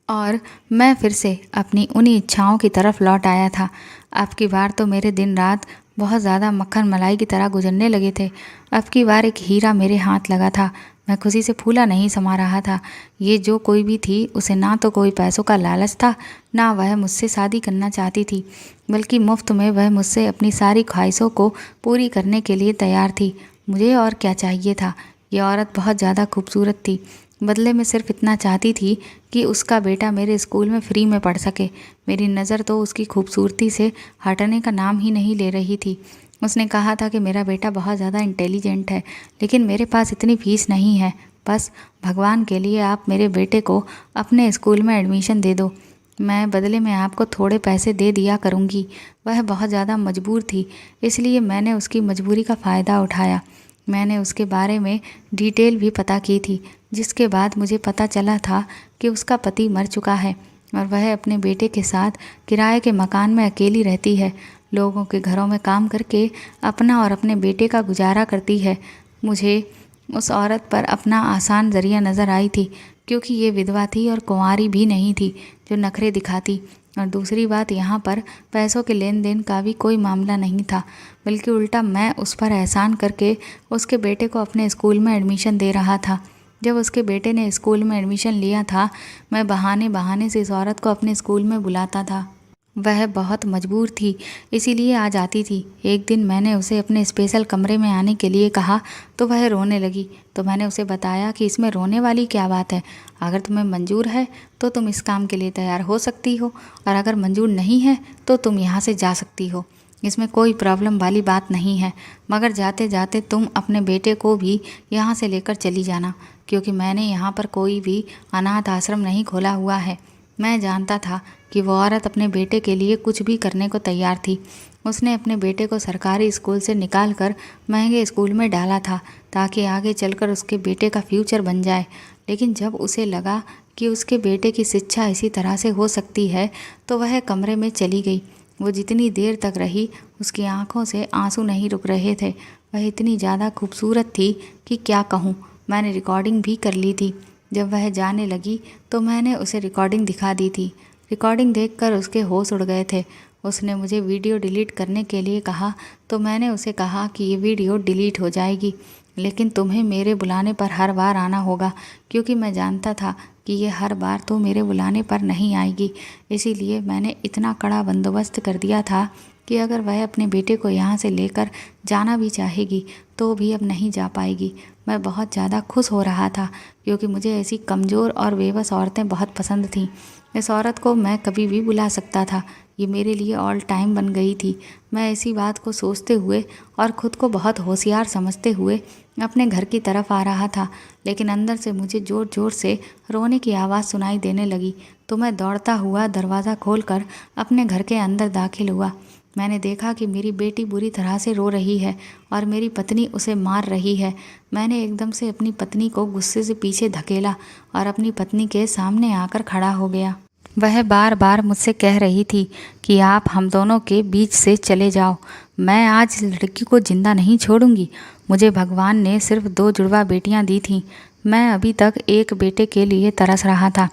और मैं फिर से अपनी उन्हीं इच्छाओं की तरफ लौट आया था। अब की बार तो मेरे दिन रात बहुत ज़्यादा मक्खन मलाई की तरह गुजरने लगे थे। अब की बार एक हीरा मेरे हाथ लगा था। मैं खुशी से फूला नहीं समा रहा था। ये जो कोई भी थी, उसे ना तो कोई पैसों का लालच था, ना वह मुझसे शादी करना चाहती थी, बल्कि मुफ्त में वह मुझसे अपनी सारी ख्वाहिशों को पूरी करने के लिए तैयार थी। मुझे और क्या चाहिए था? ये औरत बहुत ज़्यादा खूबसूरत थी। बदले में सिर्फ इतना चाहती थी कि उसका बेटा मेरे स्कूल में फ्री में पढ़ सके। मेरी नज़र तो उसकी खूबसूरती से हटने का नाम ही नहीं ले रही थी। उसने कहा था कि मेरा बेटा बहुत ज़्यादा इंटेलिजेंट है, लेकिन मेरे पास इतनी फीस नहीं है। बस भगवान के लिए आप मेरे बेटे को अपने स्कूल में एडमिशन दे दो। मैं बदले में आपको थोड़े पैसे दे दिया करूँगी। वह बहुत ज़्यादा मजबूर थी, इसलिए मैंने उसकी मजबूरी का फ़ायदा उठाया। मैंने उसके बारे में डिटेल भी पता की थी, जिसके बाद मुझे पता चला था कि उसका पति मर चुका है और वह अपने बेटे के साथ किराए के मकान में अकेली रहती है। लोगों के घरों में काम करके अपना और अपने बेटे का गुजारा करती है। मुझे उस औरत पर अपना आसान ज़रिया नज़र आई थी, क्योंकि ये विधवा थी और कुंवारी भी नहीं थी जो नखरे दिखाती। और दूसरी बात, यहाँ पर पैसों के लेन देन का भी कोई मामला नहीं था, बल्कि उल्टा मैं उस पर एहसान करके उसके बेटे को अपने स्कूल में एडमिशन दे रहा था। जब उसके बेटे ने स्कूल में एडमिशन लिया था, मैं बहाने बहाने से इस औरत को अपने स्कूल में बुलाता था। वह बहुत मजबूर थी, इसीलिए आ जाती थी। एक दिन मैंने उसे अपने स्पेशल कमरे में आने के लिए कहा तो वह रोने लगी। तो मैंने उसे बताया कि इसमें रोने वाली क्या बात है, अगर तुम्हें मंजूर है तो तुम इस काम के लिए तैयार हो सकती हो, और अगर मंजूर नहीं है तो तुम यहाँ से जा सकती हो। इसमें कोई प्रॉब्लम वाली बात नहीं है, मगर जाते जाते तुम अपने बेटे को भी यहाँ से लेकर चली जाना, क्योंकि मैंने यहाँ पर कोई भी अनाथ आश्रम नहीं खोला हुआ है। मैं जानता था कि वो औरत अपने बेटे के लिए कुछ भी करने को तैयार थी। उसने अपने बेटे को सरकारी स्कूल से निकालकर महंगे स्कूल में डाला था, ताकि आगे चलकर उसके बेटे का फ्यूचर बन जाए। लेकिन जब उसे लगा कि उसके बेटे की शिक्षा इसी तरह से हो सकती है, तो वह कमरे में चली गई। वो जितनी देर तक रही, उसकी आंखों से आंसू नहीं रुक रहे थे। वह इतनी ज़्यादा खूबसूरत थी कि क्या कहूँ। मैंने रिकॉर्डिंग भी कर ली थी। जब वह जाने लगी तो मैंने उसे रिकॉर्डिंग दिखा दी थी। रिकॉर्डिंग देखकर उसके होश उड़ गए थे। उसने मुझे वीडियो डिलीट करने के लिए कहा, तो मैंने उसे कहा कि ये वीडियो डिलीट हो जाएगी, लेकिन तुम्हें मेरे बुलाने पर हर बार आना होगा, क्योंकि मैं जानता था कि ये हर बार तो मेरे बुलाने पर नहीं आएगी। इसीलिए मैंने इतना कड़ा बंदोबस्त कर दिया था कि अगर वह अपने बेटे को यहाँ से लेकर जाना भी चाहेगी तो भी अब नहीं जा पाएगी। मैं बहुत ज़्यादा खुश हो रहा था, क्योंकि मुझे ऐसी कमज़ोर और बेबस औरतें बहुत पसंद थीं। इस औरत को मैं कभी भी बुला सकता था, ये मेरे लिए ऑल टाइम बन गई थी। मैं इसी बात को सोचते हुए और ख़ुद को बहुत होशियार समझते हुए अपने घर की तरफ आ रहा था, लेकिन अंदर से मुझे ज़ोर ज़ोर से रोने की आवाज़ सुनाई देने लगी। तो मैं दौड़ता हुआ दरवाज़ा खोलकर अपने घर के अंदर दाखिल हुआ। मैंने देखा कि मेरी बेटी बुरी तरह से रो रही है और मेरी पत्नी उसे मार रही है। मैंने एकदम से अपनी पत्नी को गुस्से से पीछे धकेला और अपनी पत्नी के सामने आकर खड़ा हो गया। वह बार बार मुझसे कह रही थी कि आप हम दोनों के बीच से चले जाओ। मैं आज इस लड़की को जिंदा नहीं छोड़ूंगी। मुझे भगवान ने सिर्फ 2 जुड़वा बेटियां दी थीं। मैं अभी तक एक बेटे के लिए तरस रहा था,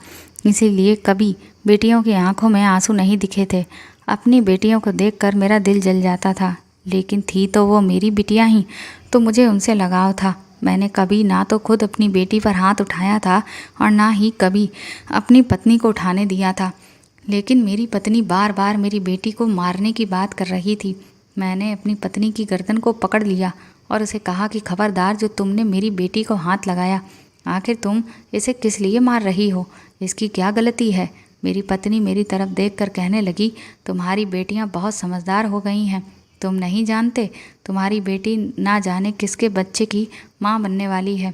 इसीलिए कभी बेटियों की आंखों में आंसू नहीं दिखे थे। अपनी बेटियों को देखकर मेरा दिल जल जाता था, लेकिन थी तो वो मेरी बिटियां ही, तो मुझे उनसे लगाव था। मैंने कभी ना तो खुद अपनी बेटी पर हाथ उठाया था और ना ही कभी अपनी पत्नी को उठाने दिया था, लेकिन मेरी पत्नी बार बार मेरी बेटी को मारने की बात कर रही थी। मैंने अपनी पत्नी की गर्दन को पकड़ लिया और उसे कहा कि खबरदार, जो तुमने मेरी बेटी को हाथ लगाया, आखिर तुम इसे किस लिए मार रही हो? इसकी क्या गलती है? मेरी पत्नी मेरी तरफ देखकर कहने लगी, तुम्हारी बेटियां बहुत समझदार हो गई हैं। तुम नहीं जानते, तुम्हारी बेटी ना जाने किसके बच्चे की माँ बनने वाली है।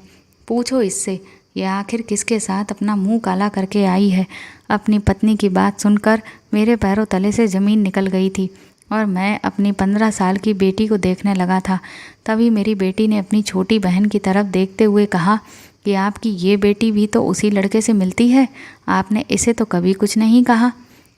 पूछो इससे, यह आखिर किसके साथ अपना मुंह काला करके आई है। अपनी पत्नी की बात सुनकर मेरे पैरों तले से ज़मीन निकल गई थी और मैं अपनी 15 साल की बेटी को देखने लगा था। तभी मेरी बेटी ने अपनी छोटी बहन की तरफ देखते हुए कहा कि आपकी ये बेटी भी तो उसी लड़के से मिलती है, आपने इसे तो कभी कुछ नहीं कहा।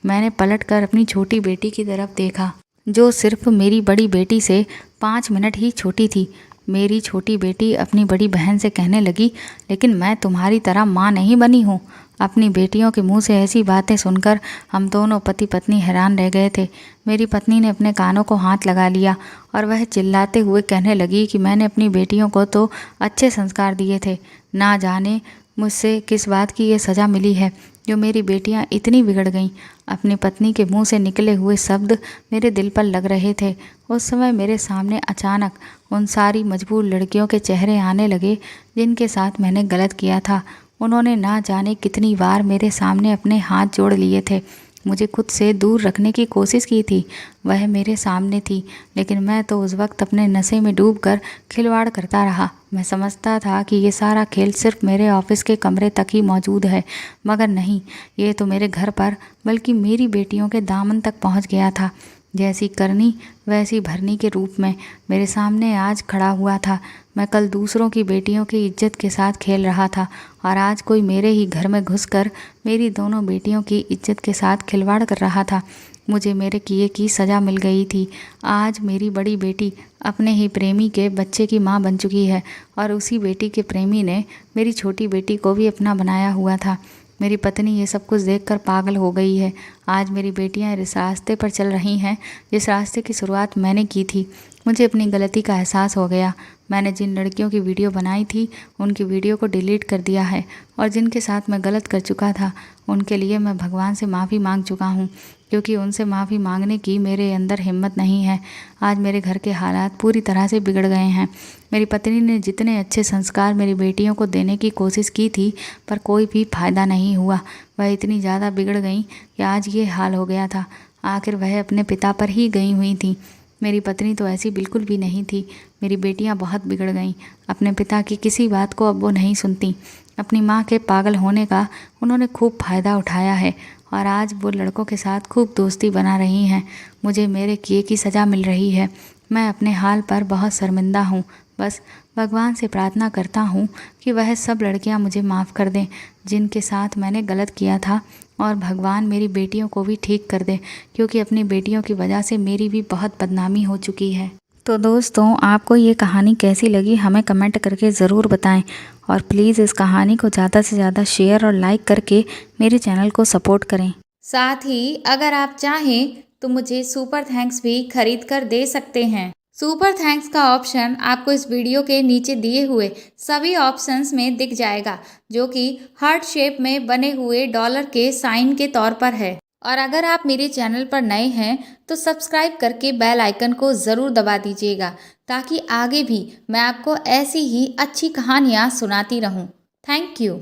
मैंने पलटकर अपनी छोटी बेटी की तरफ देखा, जो सिर्फ मेरी बड़ी बेटी से 5 मिनट ही छोटी थी। मेरी छोटी बेटी अपनी बड़ी बहन से कहने लगी, लेकिन मैं तुम्हारी तरह माँ नहीं बनी हूँ। अपनी बेटियों के मुंह से ऐसी बातें सुनकर हम दोनों पति पत्नी हैरान रह गए थे। मेरी पत्नी ने अपने कानों को हाथ लगा लिया और वह चिल्लाते हुए कहने लगी कि मैंने अपनी बेटियों को तो अच्छे संस्कार दिए थे, ना जाने मुझसे किस बात की ये सज़ा मिली है जो मेरी बेटियां इतनी बिगड़ गईं। अपनी पत्नी के मुंह से निकले हुए शब्द मेरे दिल पर लग रहे थे। उस समय मेरे सामने अचानक उन सारी मजबूर लड़कियों के चेहरे आने लगे जिनके साथ मैंने गलत किया था। उन्होंने ना जाने कितनी बार मेरे सामने अपने हाथ जोड़ लिए थे मुझे खुद से दूर रखने की कोशिश की थी। वह मेरे सामने थी, लेकिन मैं तो उस वक्त अपने नशे में डूबकर खिलवाड़ करता रहा। मैं समझता था कि ये सारा खेल सिर्फ मेरे ऑफिस के कमरे तक ही मौजूद है, मगर नहीं, ये तो मेरे घर पर बल्कि मेरी बेटियों के दामन तक पहुंच गया था। जैसी करनी वैसी भरनी के रूप में मेरे सामने आज खड़ा हुआ था। मैं कल दूसरों की बेटियों की इज्जत के साथ खेल रहा था और आज कोई मेरे ही घर में घुसकर मेरी दोनों बेटियों की इज्जत के साथ खिलवाड़ कर रहा था। मुझे मेरे किए की सज़ा मिल गई थी। आज मेरी बड़ी बेटी अपने ही प्रेमी के बच्चे की माँ बन चुकी है और उसी बेटी के प्रेमी ने मेरी छोटी बेटी को भी अपना बनाया हुआ था। मेरी पत्नी ये सब कुछ देखकर पागल हो गई है। आज मेरी बेटियां इस रास्ते पर चल रही हैं जिस रास्ते की शुरुआत मैंने की थी। मुझे अपनी गलती का एहसास हो गया। मैंने जिन लड़कियों की वीडियो बनाई थी उनकी वीडियो को डिलीट कर दिया है और जिनके साथ मैं गलत कर चुका था उनके लिए मैं भगवान से माफ़ी मांग चुका हूँ, क्योंकि उनसे माफ़ी मांगने की मेरे अंदर हिम्मत नहीं है। आज मेरे घर के हालात पूरी तरह से बिगड़ गए हैं। मेरी पत्नी ने जितने अच्छे संस्कार मेरी बेटियों को देने की कोशिश की थी, पर कोई भी फ़ायदा नहीं हुआ। वह इतनी ज़्यादा बिगड़ गई कि आज ये हाल हो गया था। आखिर वह अपने पिता पर ही गई हुई थी। मेरी पत्नी तो ऐसी बिल्कुल भी नहीं थी। मेरी बेटियां बहुत बिगड़ गईं। अपने पिता की किसी बात को अब वो नहीं सुनती। अपनी माँ के पागल होने का उन्होंने खूब फ़ायदा उठाया है और आज वो लड़कों के साथ खूब दोस्ती बना रही हैं। मुझे मेरे किए की सज़ा मिल रही है। मैं अपने हाल पर बहुत शर्मिंदा हूँ। बस भगवान से प्रार्थना करता हूँ कि वह सब लड़कियाँ मुझे माफ़ कर दें जिनके साथ मैंने गलत किया था, और भगवान मेरी बेटियों को भी ठीक कर दे, क्योंकि अपनी बेटियों की वजह से मेरी भी बहुत बदनामी हो चुकी है। तो दोस्तों, आपको ये कहानी कैसी लगी हमें कमेंट करके ज़रूर बताएं और प्लीज़ इस कहानी को ज़्यादा से ज़्यादा शेयर और लाइक करके मेरे चैनल को सपोर्ट करें। साथ ही अगर आप चाहें तो मुझे सुपर थैंक्स भी खरीद कर दे सकते हैं। सुपर थैंक्स का ऑप्शन आपको इस वीडियो के नीचे दिए हुए सभी ऑप्शंस में दिख जाएगा, जो कि हार्ट शेप में बने हुए डॉलर के साइन के तौर पर है। और अगर आप मेरे चैनल पर नए हैं तो सब्सक्राइब करके बेल आइकन को ज़रूर दबा दीजिएगा, ताकि आगे भी मैं आपको ऐसी ही अच्छी कहानियाँ सुनाती रहूँ। Thank you.